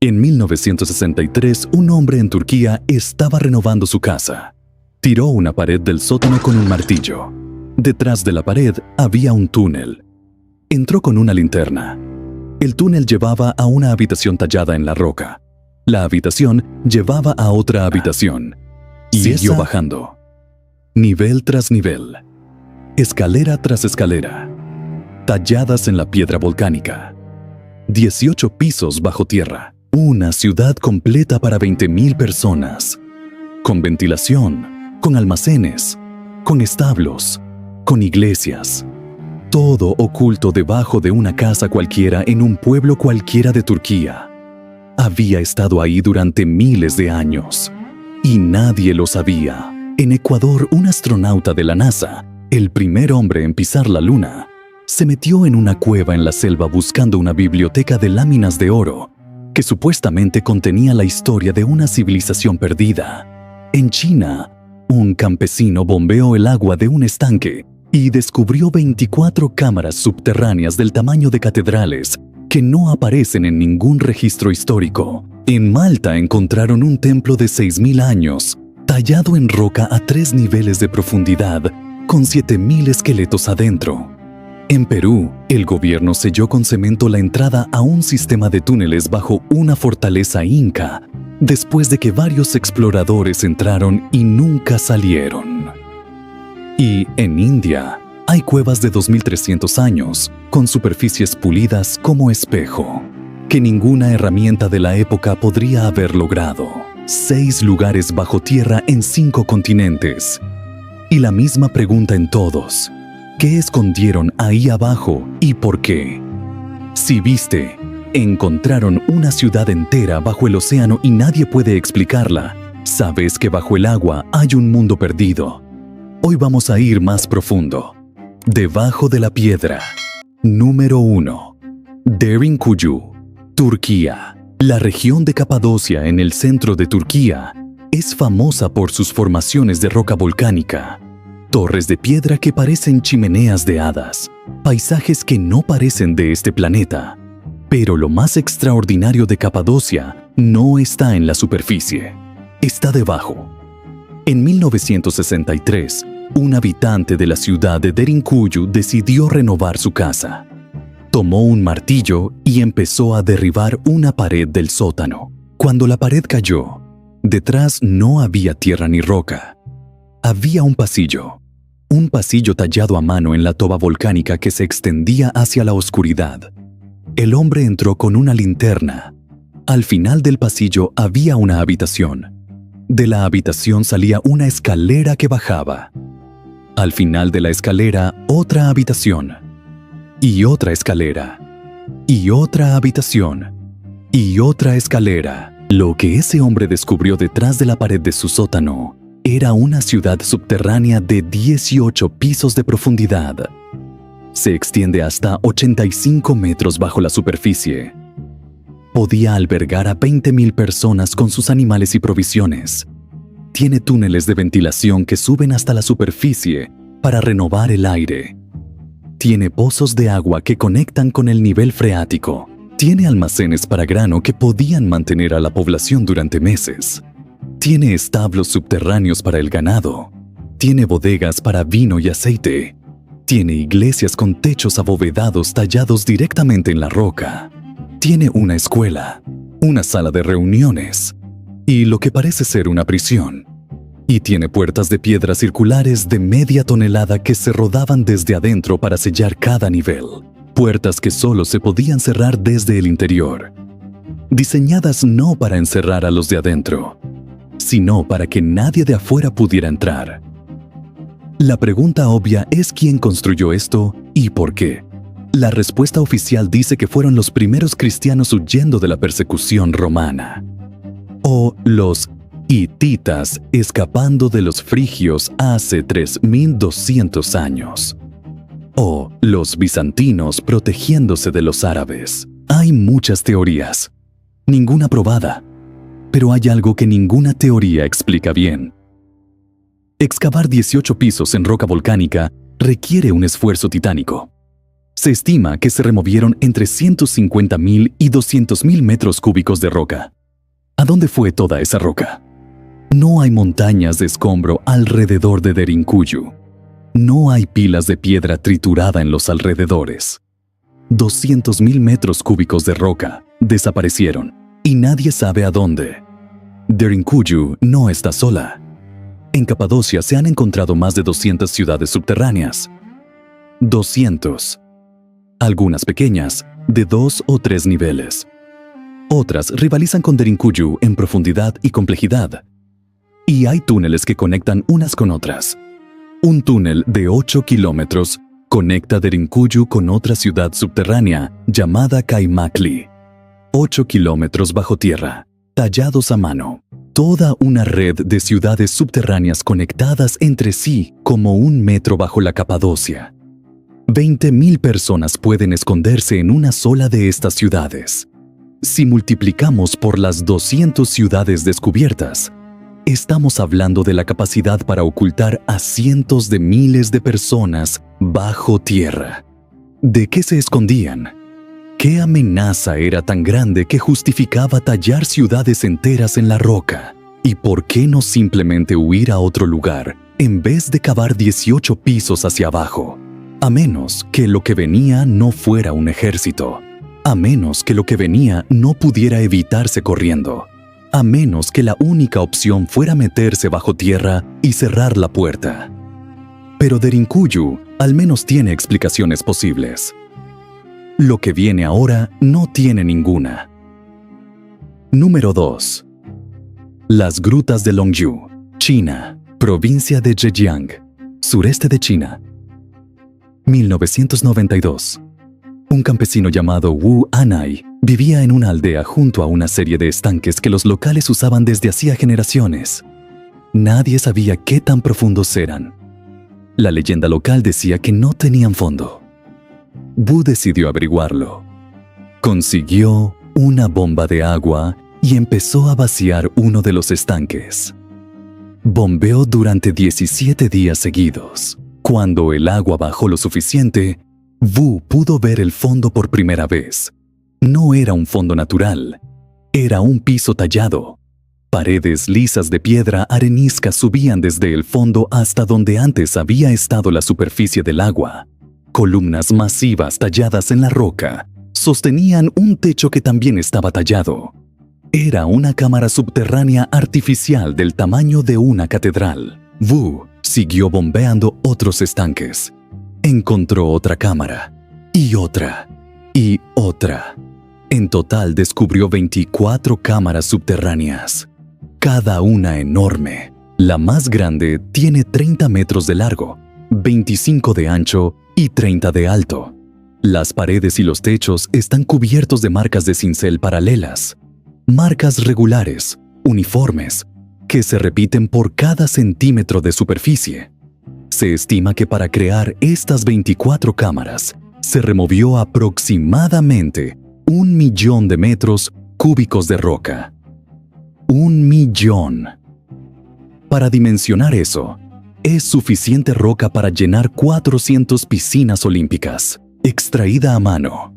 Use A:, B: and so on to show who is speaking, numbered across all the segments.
A: En 1963, un hombre en Turquía estaba renovando su casa. Tiró una pared del sótano con un martillo. Detrás de la pared había un túnel. Entró con una linterna. El túnel llevaba a una habitación tallada en la roca. La habitación llevaba a otra habitación. Y siguió bajando. Nivel tras nivel. Escalera tras escalera. Talladas en la piedra volcánica. 18 pisos bajo tierra. Una ciudad completa para 20,000 personas. Con ventilación, con almacenes, con establos, con iglesias. Todo oculto debajo de una casa cualquiera en un pueblo cualquiera de Turquía. Había estado ahí durante miles de años. Y nadie lo sabía. En Ecuador, un astronauta de la NASA, el primer hombre en pisar la luna, se metió en una cueva en la selva buscando una biblioteca de láminas de oro que supuestamente contenía la historia de una civilización perdida. En China, un campesino bombeó el agua de un estanque y descubrió 24 cámaras subterráneas del tamaño de catedrales que no aparecen en ningún registro histórico. En Malta encontraron un templo de 6,000 años, tallado en roca a 3 niveles de profundidad, con 7,000 esqueletos adentro. En Perú, el gobierno selló con cemento la entrada a un sistema de túneles bajo una fortaleza inca, después de que varios exploradores entraron y nunca salieron. Y en India, hay cuevas de 2,300 años, con superficies pulidas como espejo, que ninguna herramienta de la época podría haber logrado. 6 lugares bajo tierra en 5 continentes. Y la misma pregunta en todos. ¿Qué escondieron ahí abajo y por qué? Si viste, encontraron una ciudad entera bajo el océano y nadie puede explicarla, sabes que bajo el agua hay un mundo perdido. Hoy vamos a ir más profundo. Debajo de la piedra. Número 1. Derinkuyu, Turquía. La región de Capadocia en el centro de Turquía es famosa por sus formaciones de roca volcánica. Torres de piedra que parecen chimeneas de hadas, paisajes que no parecen de este planeta. Pero lo más extraordinario de Capadocia no está en la superficie, está debajo. En 1963, un habitante de la ciudad de Derinkuyu decidió renovar su casa. Tomó un martillo y empezó a derribar una pared del sótano. Cuando la pared cayó, detrás no había tierra ni roca. Había un pasillo tallado a mano en la toba volcánica que se extendía hacia la oscuridad. El hombre entró con una linterna. Al final del pasillo había una habitación. De la habitación salía una escalera que bajaba. Al final de la escalera, otra habitación. Y otra escalera. Y otra habitación. Y otra escalera. Lo que ese hombre descubrió detrás de la pared de su sótano era una ciudad subterránea de 18 pisos de profundidad. Se extiende hasta 85 metros bajo la superficie. Podía albergar a 20,000 personas con sus animales y provisiones. Tiene túneles de ventilación que suben hasta la superficie para renovar el aire. Tiene pozos de agua que conectan con el nivel freático. Tiene almacenes para grano que podían mantener a la población durante meses. Tiene establos subterráneos para el ganado. Tiene bodegas para vino y aceite. Tiene iglesias con techos abovedados tallados directamente en la roca. Tiene una escuela, una sala de reuniones y lo que parece ser una prisión. Y tiene puertas de piedra circulares de media tonelada que se rodaban desde adentro para sellar cada nivel. Puertas que solo se podían cerrar desde el interior. Diseñadas no para encerrar a los de adentro, sino para que nadie de afuera pudiera entrar. La pregunta obvia es quién construyó esto y por qué. La respuesta oficial dice que fueron los primeros cristianos huyendo de la persecución romana. O los hititas escapando de los frigios hace 3,200 años. O los bizantinos protegiéndose de los árabes. Hay muchas teorías, ninguna probada. Pero hay algo que ninguna teoría explica bien. Excavar 18 pisos en roca volcánica requiere un esfuerzo titánico. Se estima que se removieron entre 150.000 y 200.000 metros cúbicos de roca. ¿A dónde fue toda esa roca? No hay montañas de escombro alrededor de Derinkuyu. No hay pilas de piedra triturada en los alrededores. 200.000 metros cúbicos de roca desaparecieron y nadie sabe a dónde. Derinkuyu no está sola. En Capadocia se han encontrado más de 200 ciudades subterráneas. 200. Algunas pequeñas, de 2 o 3 niveles. Otras rivalizan con Derinkuyu en profundidad y complejidad. Y hay túneles que conectan unas con otras. Un túnel de 8 kilómetros conecta Derinkuyu con otra ciudad subterránea llamada Kaimakli. 8 kilómetros bajo tierra, tallados a mano. Toda una red de ciudades subterráneas conectadas entre sí como un metro bajo la Capadocia. 20.000 personas pueden esconderse en una sola de estas ciudades. Si multiplicamos por las 200 ciudades descubiertas, estamos hablando de la capacidad para ocultar a cientos de miles de personas bajo tierra. ¿De qué se escondían? ¿Qué amenaza era tan grande que justificaba tallar ciudades enteras en la roca? ¿Y por qué no simplemente huir a otro lugar en vez de cavar 18 pisos hacia abajo? A menos que lo que venía no fuera un ejército. A menos que lo que venía no pudiera evitarse corriendo. A menos que la única opción fuera meterse bajo tierra y cerrar la puerta. Pero Derinkuyu al menos tiene explicaciones posibles. Lo que viene ahora no tiene ninguna. Número 2. Las grutas de Longyu, China, provincia de Zhejiang, sureste de China. 1992. Un campesino llamado Wu Anai vivía en una aldea junto a una serie de estanques que los locales usaban desde hacía generaciones. Nadie sabía qué tan profundos eran. La leyenda local decía que no tenían fondo. Wu decidió averiguarlo. Consiguió una bomba de agua y empezó a vaciar uno de los estanques. Bombeó durante 17 días seguidos. Cuando el agua bajó lo suficiente, Wu pudo ver el fondo por primera vez. No era un fondo natural, era un piso tallado. Paredes lisas de piedra arenisca subían desde el fondo hasta donde antes había estado la superficie del agua. Columnas masivas talladas en la roca sostenían un techo que también estaba tallado. Era una cámara subterránea artificial del tamaño de una catedral. Wu siguió bombeando otros estanques. Encontró otra cámara, y otra, y otra. En total descubrió 24 cámaras subterráneas, cada una enorme. La más grande tiene 30 metros de largo, 25 de ancho y 30 de alto. Las paredes y los techos están cubiertos de marcas de cincel paralelas, marcas regulares, uniformes, que se repiten por cada centímetro de superficie. Se estima que para crear estas 24 cámaras se removió aproximadamente 1.000.000 de metros cúbicos de roca. 1.000.000. Para dimensionar eso, es suficiente roca para llenar 400 piscinas olímpicas, extraída a mano,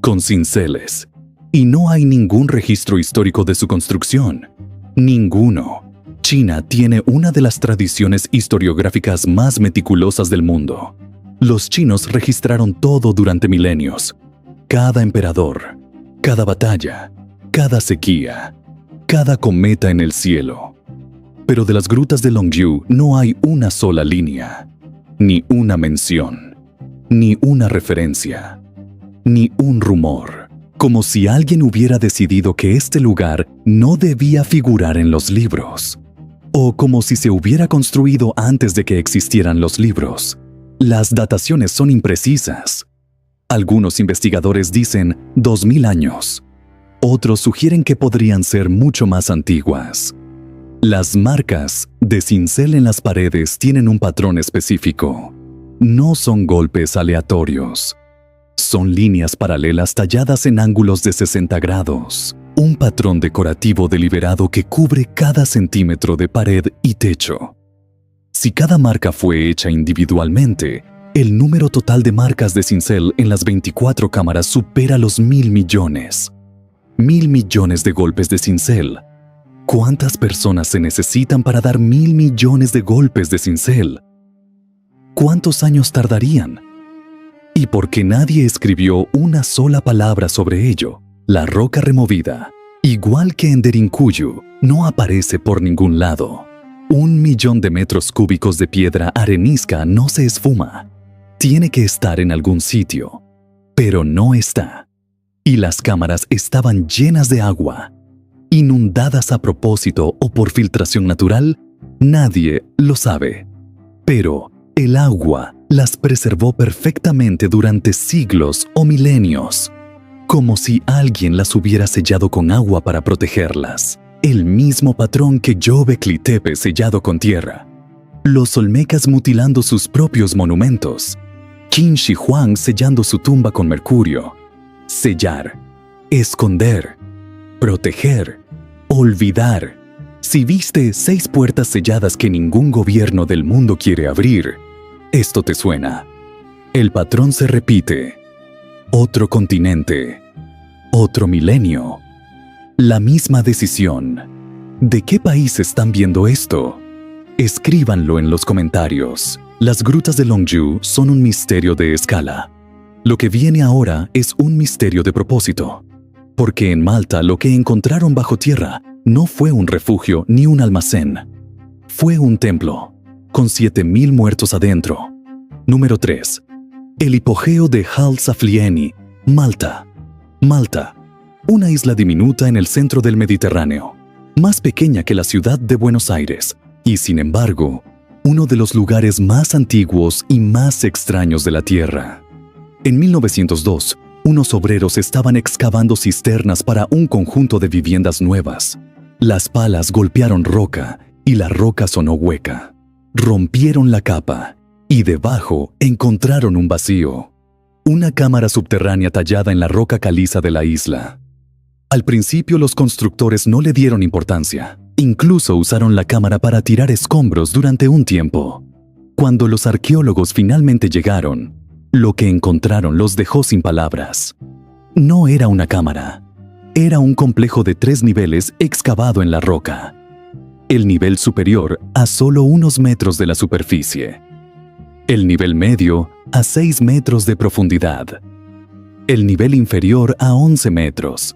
A: con cinceles. Y no hay ningún registro histórico de su construcción. Ninguno. China tiene una de las tradiciones historiográficas más meticulosas del mundo. Los chinos registraron todo durante milenios. Cada emperador, cada batalla, cada sequía, cada cometa en el cielo. Pero de las grutas de Longyu no hay una sola línea, ni una mención, ni una referencia, ni un rumor. Como si alguien hubiera decidido que este lugar no debía figurar en los libros. O como si se hubiera construido antes de que existieran los libros. Las dataciones son imprecisas. Algunos investigadores dicen 2000 años. Otros sugieren que podrían ser mucho más antiguas. Las marcas de cincel en las paredes tienen un patrón específico. No son golpes aleatorios. Son líneas paralelas talladas en ángulos de 60 grados. Un patrón decorativo deliberado que cubre cada centímetro de pared y techo. Si cada marca fue hecha individualmente, El número total de marcas de cincel en las 24 cámaras supera los 1.000 millones. 1.000 millones de golpes de cincel. ¿Cuántas personas se necesitan para dar 1.000 millones de golpes de cincel? ¿Cuántos años tardarían? ¿Y por qué nadie escribió una sola palabra sobre ello? La roca removida, igual que en Derinkuyu, no aparece por ningún lado. 1.000.000 de metros cúbicos de piedra arenisca no se esfuma. Tiene que estar en algún sitio, pero no está. Y las cámaras estaban llenas de agua, inundadas a propósito o por filtración natural, nadie lo sabe. Pero el agua las preservó perfectamente durante siglos o milenios, como si alguien las hubiera sellado con agua para protegerlas. El mismo patrón que Göbekli Tepe sellado con tierra. Los olmecas mutilando sus propios monumentos. Qin Shi Huang sellando su tumba con mercurio. Sellar, esconder, proteger, olvidar. Si viste 6 puertas selladas que ningún gobierno del mundo quiere abrir, esto te suena. El patrón se repite. Otro continente, otro milenio, la misma decisión. ¿De qué país están viendo esto? Escríbanlo en los comentarios. Las grutas de Longzhou son un misterio de escala. Lo que viene ahora es un misterio de propósito. Porque en Malta lo que encontraron bajo tierra no fue un refugio ni un almacén. Fue un templo, con 7.000 muertos adentro. Número 3. El hipogeo de Hal Saflieni, Malta. Malta, una isla diminuta en el centro del Mediterráneo, más pequeña que la ciudad de Buenos Aires, y sin embargo, uno de los lugares más antiguos y más extraños de la Tierra. En 1902, unos obreros estaban excavando cisternas para un conjunto de viviendas nuevas. Las palas golpearon roca y la roca sonó hueca. Rompieron la capa y debajo encontraron un vacío. Una cámara subterránea tallada en la roca caliza de la isla. Al principio los constructores no le dieron importancia. Incluso usaron la cámara para tirar escombros durante un tiempo. Cuando los arqueólogos finalmente llegaron, lo que encontraron los dejó sin palabras. No era una cámara. Era un complejo de 3 niveles excavado en la roca. El nivel superior a solo unos metros de la superficie. El nivel medio a 6 metros de profundidad. El nivel inferior a 11 metros.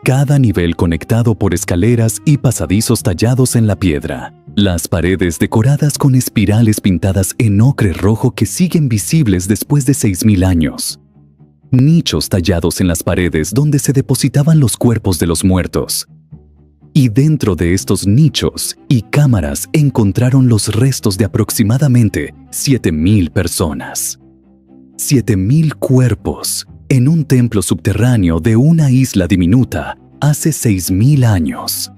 A: Cada nivel conectado por escaleras y pasadizos tallados en la piedra. Las paredes decoradas con espirales pintadas en ocre rojo que siguen visibles después de 6.000 años. Nichos tallados en las paredes donde se depositaban los cuerpos de los muertos. Y dentro de estos nichos y cámaras encontraron los restos de aproximadamente 7.000 personas. 7.000 cuerpos en un templo subterráneo de una isla diminuta hace 6.000 años.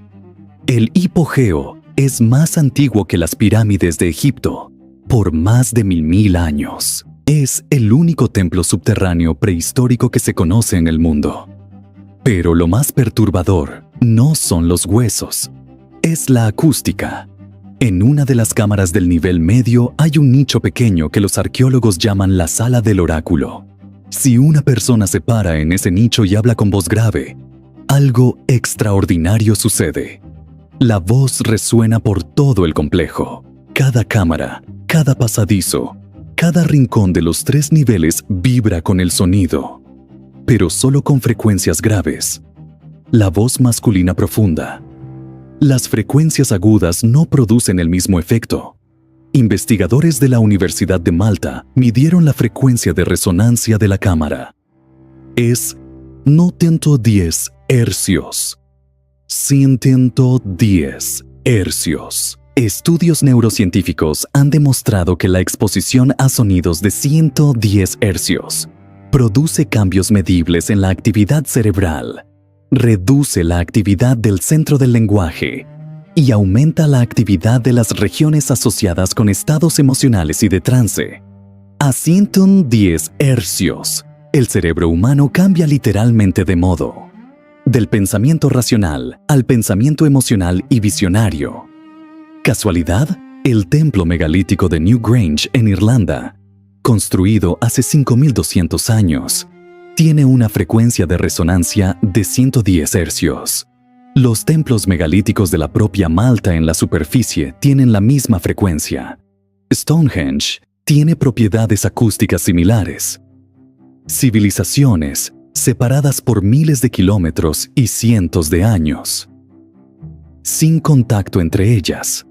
A: El hipogeo es más antiguo que las pirámides de Egipto por más de 1.000 años. Es el único templo subterráneo prehistórico que se conoce en el mundo. Pero lo más perturbador no son los huesos, es la acústica. En una de las cámaras del nivel medio hay un nicho pequeño que los arqueólogos llaman la sala del oráculo. Si una persona se para en ese nicho y habla con voz grave, algo extraordinario sucede. La voz resuena por todo el complejo. Cada cámara, cada pasadizo, cada rincón de los 3 niveles vibra con el sonido, pero solo con frecuencias graves. La voz masculina profunda. Las frecuencias agudas no producen el mismo efecto. Investigadores de la Universidad de Malta midieron la frecuencia de resonancia de la cámara. Es 110 hercios. 110 hercios. Estudios neurocientíficos han demostrado que la exposición a sonidos de 110 hercios produce cambios medibles en la actividad cerebral, reduce la actividad del centro del lenguaje y aumenta la actividad de las regiones asociadas con estados emocionales y de trance. A 110 hercios, el cerebro humano cambia literalmente de modo, del pensamiento racional al pensamiento emocional y visionario. ¿Casualidad? El templo megalítico de Newgrange en Irlanda construido hace 5200 años, tiene una frecuencia de resonancia de 110 hercios. Los templos megalíticos de la propia Malta en la superficie tienen la misma frecuencia. Stonehenge tiene propiedades acústicas similares. Civilizaciones separadas por miles de kilómetros y cientos de años, sin contacto entre ellas,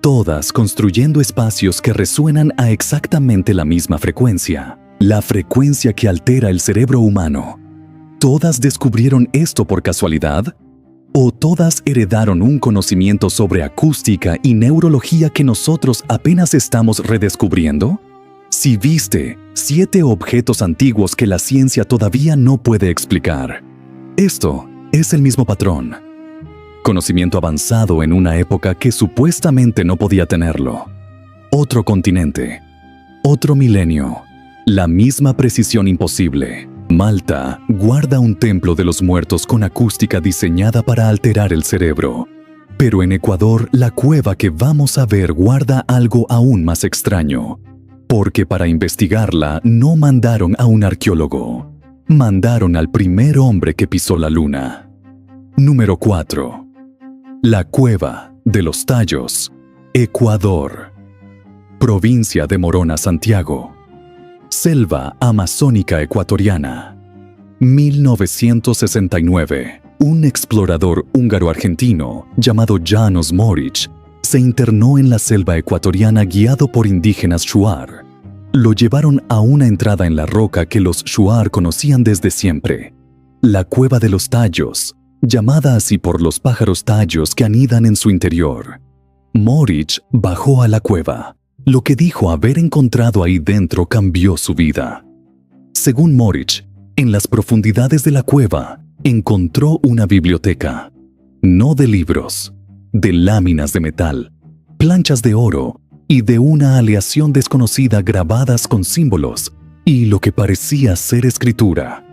A: todas construyendo espacios que resuenan a exactamente la misma frecuencia, la frecuencia que altera el cerebro humano. ¿Todas descubrieron esto por casualidad? ¿O todas heredaron un conocimiento sobre acústica y neurología que nosotros apenas estamos redescubriendo? Si viste 7 objetos antiguos que la ciencia todavía no puede explicar, esto es el mismo patrón. Conocimiento avanzado en una época que supuestamente no podía tenerlo. Otro continente, otro milenio, la misma precisión imposible. Malta guarda un templo de los muertos con acústica diseñada para alterar el cerebro. Pero en Ecuador, la cueva que vamos a ver guarda algo aún más extraño. Porque para investigarla no mandaron a un arqueólogo. Mandaron al primer hombre que pisó la luna. Número 4. La Cueva de los Tallos, Ecuador. Provincia de Morona, Santiago. Selva amazónica ecuatoriana. 1969. Un explorador húngaro-argentino llamado János Morics se internó en la selva ecuatoriana guiado por indígenas Shuar. Lo llevaron a una entrada en la roca que los Shuar conocían desde siempre, la Cueva de los Tallos, llamada así por los pájaros tallos que anidan en su interior. Morics bajó a la cueva. Lo que dijo haber encontrado ahí dentro cambió su vida. Según Morics, en las profundidades de la cueva encontró una biblioteca, no de libros, de láminas de metal, planchas de oro y de una aleación desconocida grabadas con símbolos y lo que parecía ser escritura.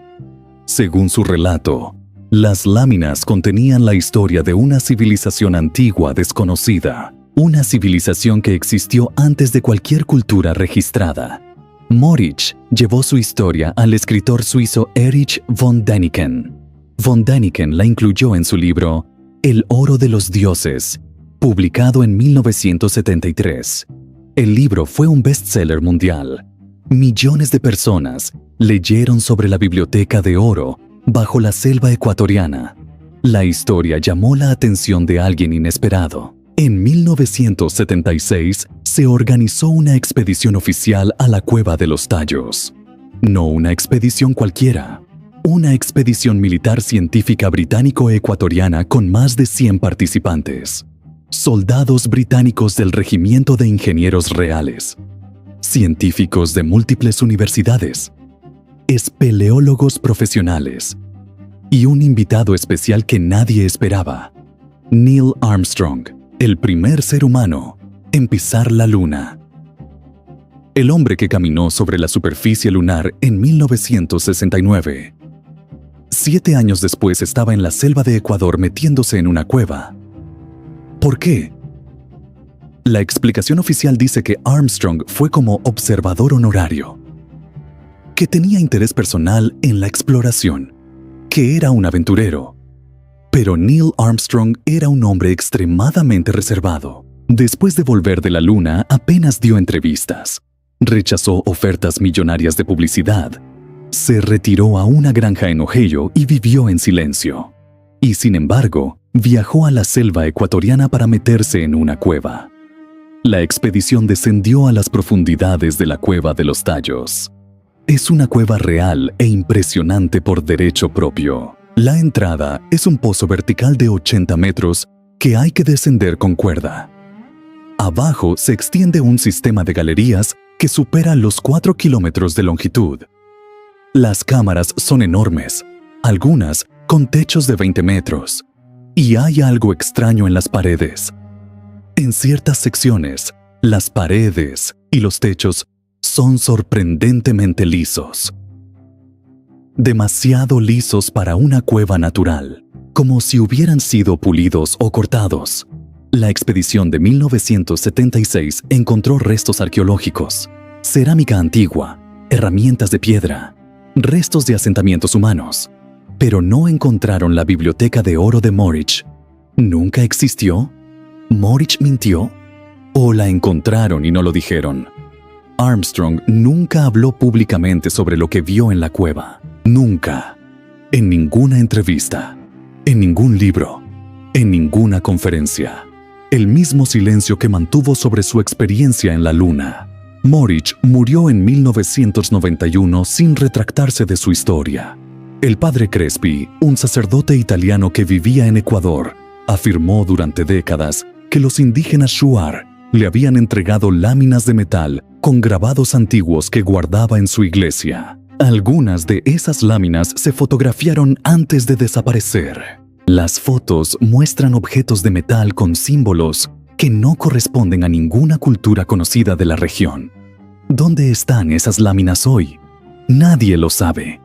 A: Según su relato, las láminas contenían la historia de una civilización antigua desconocida, una civilización que existió antes de cualquier cultura registrada. Morics llevó su historia al escritor suizo Erich von Däniken. Von Däniken la incluyó en su libro El oro de los dioses, publicado en 1973. El libro fue un bestseller mundial. Millones de personas leyeron sobre la biblioteca de oro bajo la selva ecuatoriana. La historia llamó la atención de alguien inesperado. En 1976 se organizó una expedición oficial a la Cueva de los Tallos. No una expedición cualquiera. Una expedición militar científica británico-ecuatoriana con más de 100 participantes. Soldados británicos del Regimiento de Ingenieros Reales. Científicos de múltiples universidades. Espeleólogos profesionales. Y un invitado especial que nadie esperaba. Neil Armstrong, el primer ser humano en pisar la luna. El hombre que caminó sobre la superficie lunar en 1969. 7 años después estaba en la selva de Ecuador metiéndose en una cueva. ¿Por qué? La explicación oficial dice que Armstrong fue como observador honorario, que tenía interés personal en la exploración, que era un aventurero. Pero Neil Armstrong era un hombre extremadamente reservado. Después de volver de la luna, apenas dio entrevistas. Rechazó ofertas millonarias de publicidad. Se retiró a una granja en Ohio y vivió en silencio. Y sin embargo, viajó a la selva ecuatoriana para meterse en una cueva. La expedición descendió a las profundidades de la Cueva de los Tallos. Es una cueva real e impresionante por derecho propio. La entrada es un pozo vertical de 80 metros que hay que descender con cuerda. Abajo se extiende un sistema de galerías que supera los 4 kilómetros de longitud. Las cámaras son enormes, algunas con techos de 20 metros, y hay algo extraño en las paredes. En ciertas secciones, las paredes y los techos son sorprendentemente lisos. Demasiado lisos para una cueva natural, como si hubieran sido pulidos o cortados. La expedición de 1976 encontró restos arqueológicos, cerámica antigua, herramientas de piedra, restos de asentamientos humanos. Pero no encontraron la biblioteca de oro de Morich. ¿Nunca existió? ¿Morich mintió? ¿O la encontraron y no lo dijeron? Armstrong nunca habló públicamente sobre lo que vio en la cueva. Nunca. En ninguna entrevista. En ningún libro. En ninguna conferencia. El mismo silencio que mantuvo sobre su experiencia en la Luna. Morich murió en 1991 sin retractarse de su historia. El padre Crespi, un sacerdote italiano que vivía en Ecuador, afirmó durante décadas que los indígenas Shuar le habían entregado láminas de metal con grabados antiguos que guardaba en su iglesia. Algunas de esas láminas se fotografiaron antes de desaparecer. Las fotos muestran objetos de metal con símbolos que no corresponden a ninguna cultura conocida de la región. ¿Dónde están esas láminas hoy? Nadie lo sabe.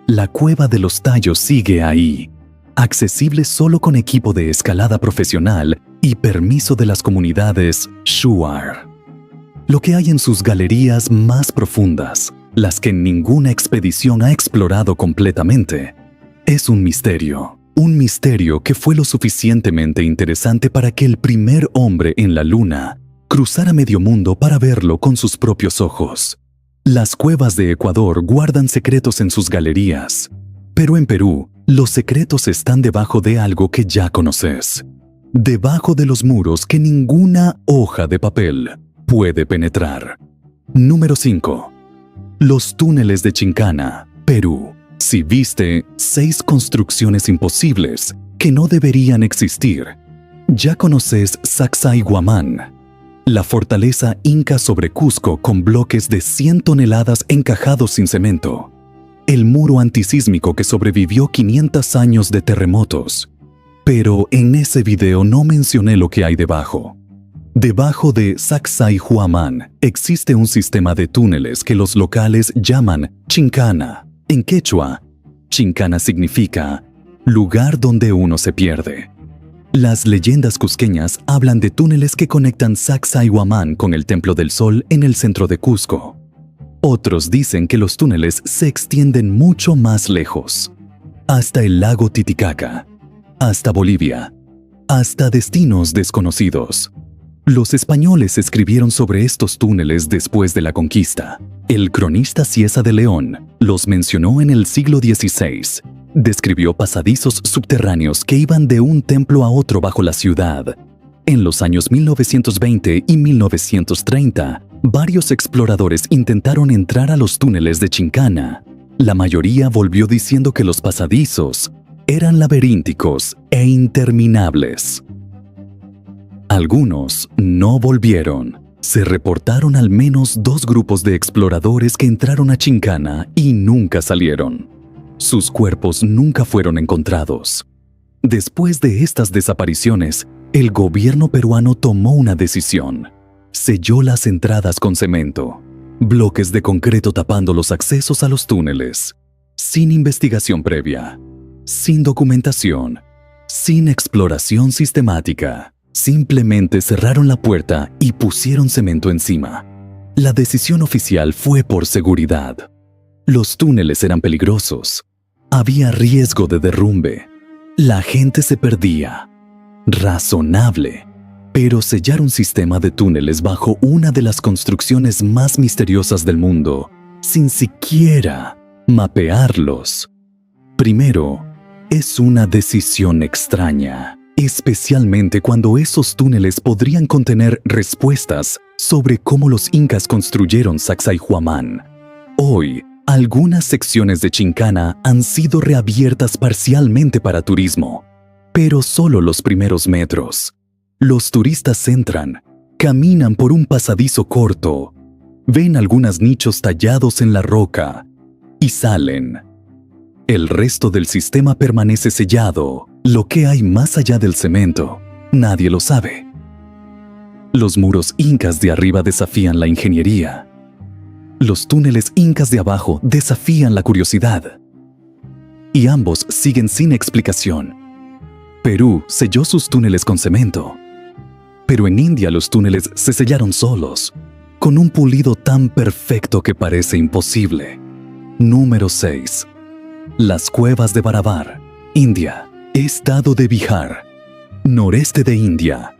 A: La cueva de los tallos sigue ahí, accesible solo con equipo de escalada profesional y permiso de las comunidades Shuar. Lo que hay en sus galerías más profundas, las que ninguna expedición ha explorado completamente, es un misterio que fue lo suficientemente interesante para que el primer hombre en la Luna cruzara medio mundo para verlo con sus propios ojos. Las cuevas de Ecuador guardan secretos en sus galerías, pero en Perú, los secretos están debajo de algo que ya conoces. Debajo de los muros que ninguna hoja de papel puede penetrar. Número 5. Los túneles de Chincana, Perú. Si viste 6 construcciones imposibles que no deberían existir, ya conoces Sacsayhuamán, la fortaleza inca sobre Cusco con bloques de 100 toneladas encajados sin cemento. El muro antisísmico que sobrevivió 500 años de terremotos. Pero en ese video no mencioné lo que hay debajo. Debajo de Sacsayhuamán existe un sistema de túneles que los locales llaman Chincana. En quechua, Chincana significa lugar donde uno se pierde. Las leyendas cusqueñas hablan de túneles que conectan Sacsayhuamán con el Templo del Sol en el centro de Cusco. Otros dicen que los túneles se extienden mucho más lejos, hasta el lago Titicaca, hasta Bolivia, hasta destinos desconocidos. Los españoles escribieron sobre estos túneles después de la conquista. El cronista Cieza de León los mencionó en el siglo XVI. Describió pasadizos subterráneos que iban de un templo a otro bajo la ciudad. En los años 1920 y 1930, varios exploradores intentaron entrar a los túneles de Chincana. La mayoría volvió diciendo que los pasadizos eran laberínticos e interminables. Algunos no volvieron. Se reportaron al menos 2 grupos de exploradores que entraron a Chincana y nunca salieron. Sus cuerpos nunca fueron encontrados. Después de estas desapariciones, el gobierno peruano tomó una decisión. Selló las entradas con cemento, bloques de concreto tapando los accesos a los túneles, sin investigación previa, sin documentación, sin exploración sistemática. Simplemente cerraron la puerta y pusieron cemento encima. La decisión oficial fue por seguridad. Los túneles eran peligrosos. Había riesgo de derrumbe. La gente se perdía. Razonable. Pero sellar un sistema de túneles bajo una de las construcciones más misteriosas del mundo, sin siquiera mapearlos. Primero, es una decisión extraña, especialmente cuando esos túneles podrían contener respuestas sobre cómo los incas construyeron Sacsayhuamán. Hoy, algunas secciones de Chincana han sido reabiertas parcialmente para turismo, pero solo los primeros metros. Los turistas entran, caminan por un pasadizo corto, ven algunos nichos tallados en la roca y salen. El resto del sistema permanece sellado. Lo que hay más allá del cemento, nadie lo sabe. Los muros incas de arriba desafían la ingeniería. Los túneles incas de abajo desafían la curiosidad. Y ambos siguen sin explicación. Perú selló sus túneles con cemento. Pero en India los túneles se sellaron solos, con un pulido tan perfecto que parece imposible. Número 6. Las cuevas de Barabar, India, estado de Bihar, noreste de India.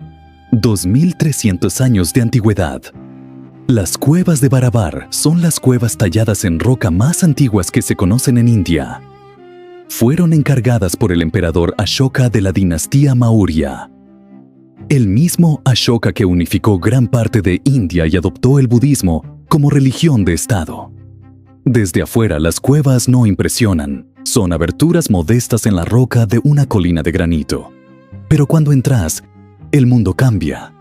A: 2300 años de antigüedad. Las cuevas de Barabar son las cuevas talladas en roca más antiguas que se conocen en India. Fueron encargadas por el emperador Ashoka de la dinastía Maurya. El mismo Ashoka que unificó gran parte de India y adoptó el budismo como religión de estado. Desde afuera las cuevas no impresionan, son aberturas modestas en la roca de una colina de granito. Pero cuando entras, el mundo cambia.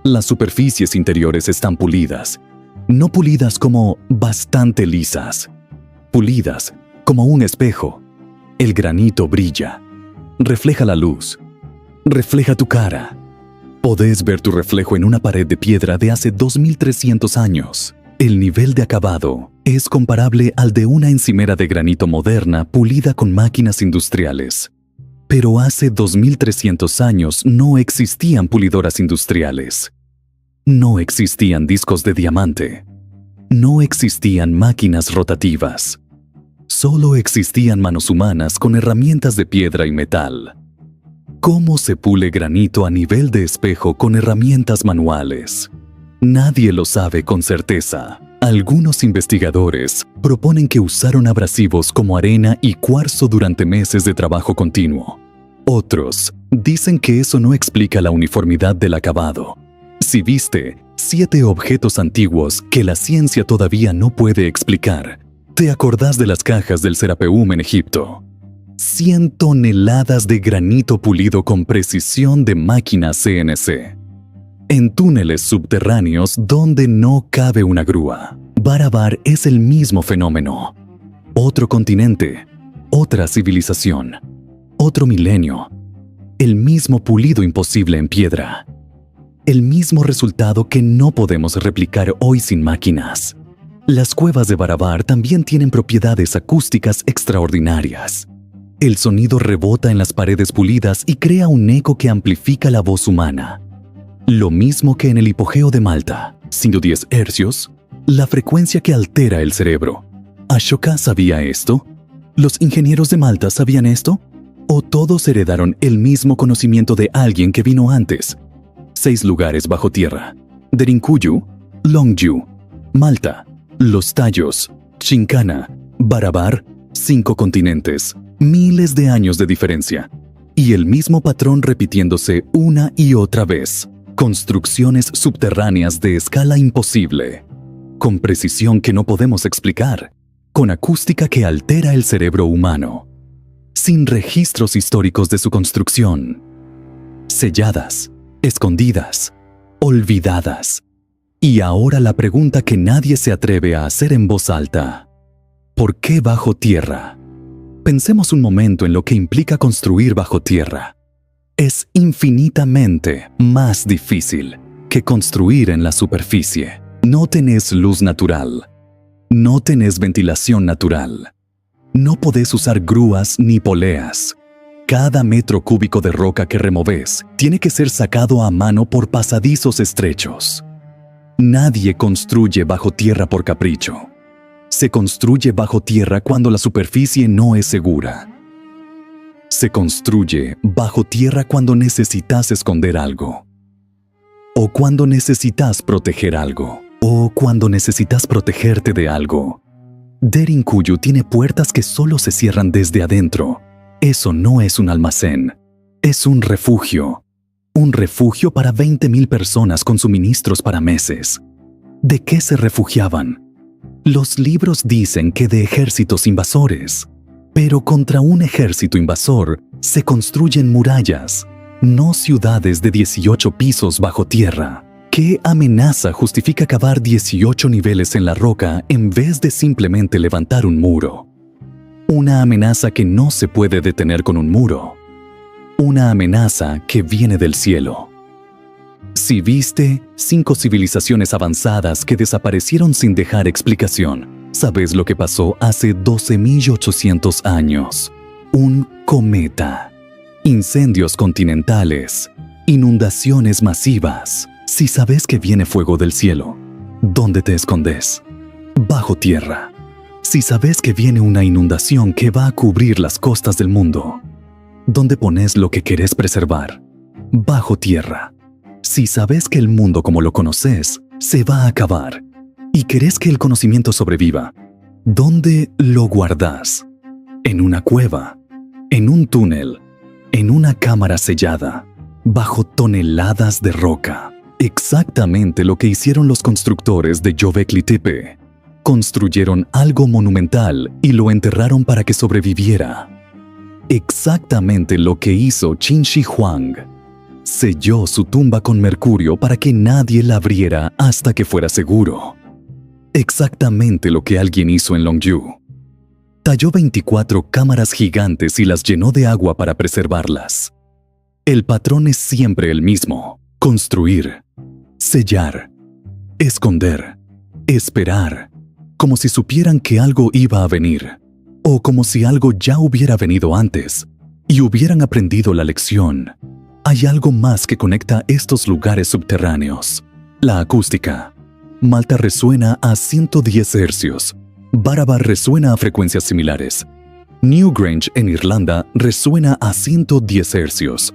A: Las superficies interiores están pulidas, no pulidas como bastante lisas, pulidas como un espejo. El granito brilla, refleja la luz, refleja tu cara. Podés ver tu reflejo en una pared de piedra de hace 2300 años. El nivel de acabado es comparable al de una encimera de granito moderna pulida con máquinas industriales. Pero hace 2300 años no existían pulidoras industriales. No existían discos de diamante. No existían máquinas rotativas. Solo existían manos humanas con herramientas de piedra y metal. ¿Cómo se pule granito a nivel de espejo con herramientas manuales? Nadie lo sabe con certeza. Algunos investigadores proponen que usaron abrasivos como arena y cuarzo durante meses de trabajo continuo. Otros dicen que eso no explica la uniformidad del acabado. Si viste 7 objetos antiguos que la ciencia todavía no puede explicar, ¿te acordás de las cajas del Serapeum en Egipto? 100 toneladas de granito pulido con precisión de máquina CNC. En túneles subterráneos donde no cabe una grúa. Barabar es el mismo fenómeno. Otro continente, otra civilización, otro milenio. El mismo pulido imposible en piedra. El mismo resultado que no podemos replicar hoy sin máquinas. Las cuevas de Barabar también tienen propiedades acústicas extraordinarias. El sonido rebota en las paredes pulidas y crea un eco que amplifica la voz humana. Lo mismo que en el hipogeo de Malta, 110 hercios, la frecuencia que altera el cerebro. ¿Ashoka sabía esto? ¿Los ingenieros de Malta sabían esto? ¿O todos heredaron el mismo conocimiento de alguien que vino antes? 6 lugares bajo tierra: Derinkuyu, Longyu, Malta, Los Tallos, Chincana, Barabar, 5 continentes, miles de años de diferencia. Y el mismo patrón repitiéndose una y otra vez. Construcciones subterráneas de escala imposible, con precisión que no podemos explicar, con acústica que altera el cerebro humano, sin registros históricos de su construcción, selladas, escondidas, olvidadas. Y ahora la pregunta que nadie se atreve a hacer en voz alta: ¿por qué bajo tierra? Pensemos un momento en lo que implica construir bajo tierra. Es infinitamente más difícil que construir en la superficie. No tenés luz natural. No tenés ventilación natural. No podés usar grúas ni poleas. Cada metro cúbico de roca que removés tiene que ser sacado a mano por pasadizos estrechos. Nadie construye bajo tierra por capricho. Se construye bajo tierra cuando la superficie no es segura. Se construye bajo tierra cuando necesitas esconder algo. O cuando necesitas proteger algo. O cuando necesitas protegerte de algo. Derinkuyu tiene puertas que solo se cierran desde adentro. Eso no es un almacén. Es un refugio. Un refugio para 20.000 personas con suministros para meses. ¿De qué se refugiaban? Los libros dicen que de ejércitos invasores. Pero contra un ejército invasor se construyen murallas, no ciudades de 18 pisos bajo tierra. ¿Qué amenaza justifica cavar 18 niveles en la roca en vez de simplemente levantar un muro? Una amenaza que no se puede detener con un muro. Una amenaza que viene del cielo. Si viste 5 civilizaciones avanzadas que desaparecieron sin dejar explicación, ¿sabes lo que pasó hace 12.800 años? Un cometa. Incendios continentales. Inundaciones masivas. Si sabes que viene fuego del cielo, ¿Dónde te escondes? Bajo tierra. Si sabes que viene una inundación que va a cubrir las costas del mundo, ¿dónde pones lo que querés preservar? Bajo tierra. Si sabes que el mundo como lo conoces se va a acabar y querés que el conocimiento sobreviva, ¿dónde lo guardás? ¿En una cueva? ¿En un túnel? ¿En una cámara sellada? ¿Bajo toneladas de roca? Exactamente lo que hicieron los constructores de Göbekli Tepe. Construyeron algo monumental y lo enterraron para que sobreviviera. Exactamente lo que hizo Qin Shi Huang. Selló su tumba con mercurio para que nadie la abriera hasta que fuera seguro. Exactamente lo que alguien hizo en Longyu. Talló 24 cámaras gigantes y las llenó de agua para preservarlas. El patrón es siempre el mismo: construir, sellar, esconder, esperar, como si supieran que algo iba a venir, o como si algo ya hubiera venido antes y hubieran aprendido la lección. Hay algo más que conecta estos lugares subterráneos: la acústica. Malta resuena a 110 hercios. Barabar resuena a frecuencias similares. Newgrange en Irlanda resuena a 110 hercios.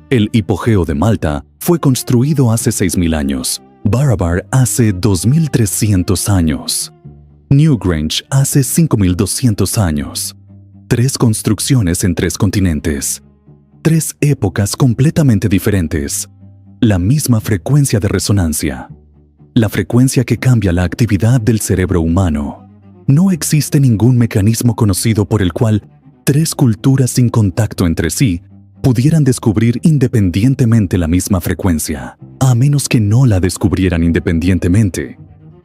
A: El hipogeo de Malta fue construido hace 6.000 años. Barabar hace 2.300 años. Newgrange hace 5.200 años. 3 construcciones en 3 continentes. 3 épocas completamente diferentes. La misma frecuencia de resonancia. La frecuencia que cambia la actividad del cerebro humano. No existe ningún mecanismo conocido por el cual 3 culturas sin contacto entre sí pudieran descubrir independientemente la misma frecuencia, a menos que no la descubrieran independientemente,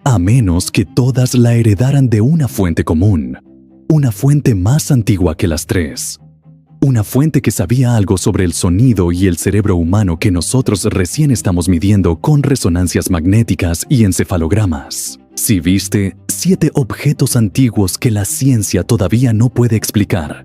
A: a menos que todas la heredaran de una fuente común, una fuente más antigua que las 3. Una fuente que sabía algo sobre el sonido y el cerebro humano que nosotros recién estamos midiendo con resonancias magnéticas y encefalogramas. Si viste 7 objetos antiguos que la ciencia todavía no puede explicar,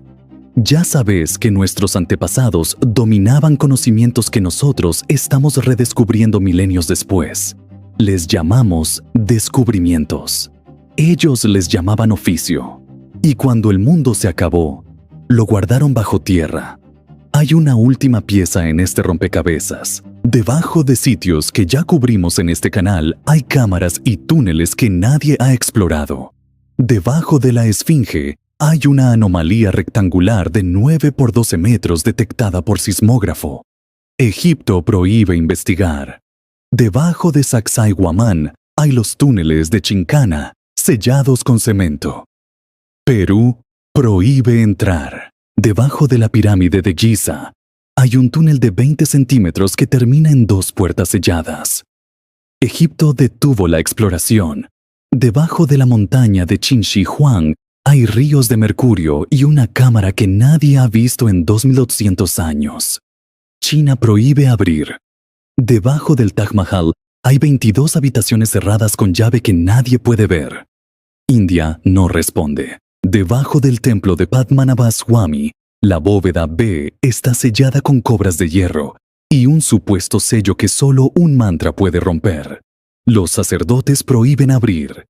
A: ya sabes que nuestros antepasados dominaban conocimientos que nosotros estamos redescubriendo milenios después. Les llamamos descubrimientos. Ellos les llamaban oficio. Y cuando el mundo se acabó, lo guardaron bajo tierra. Hay una última pieza en este rompecabezas. Debajo de sitios que ya cubrimos en este canal, hay cámaras y túneles que nadie ha explorado. Debajo de la Esfinge, hay una anomalía rectangular de 9 por 12 metros detectada por sismógrafo. Egipto prohíbe investigar. Debajo de Sacsayhuamán hay los túneles de Chincana, sellados con cemento. Perú prohíbe entrar. Debajo de la pirámide de Giza hay un túnel de 20 centímetros que termina en 2 puertas selladas. Egipto detuvo la exploración. Debajo de la montaña de Qin Shi Huang hay ríos de mercurio y una cámara que nadie ha visto en 2.800 años. China prohíbe abrir. Debajo del Taj Mahal hay 22 habitaciones cerradas con llave que nadie puede ver. India no responde. Debajo del templo de Padmanabha Swami, la bóveda B está sellada con cobras de hierro y un supuesto sello que solo un mantra puede romper. Los sacerdotes prohíben abrir.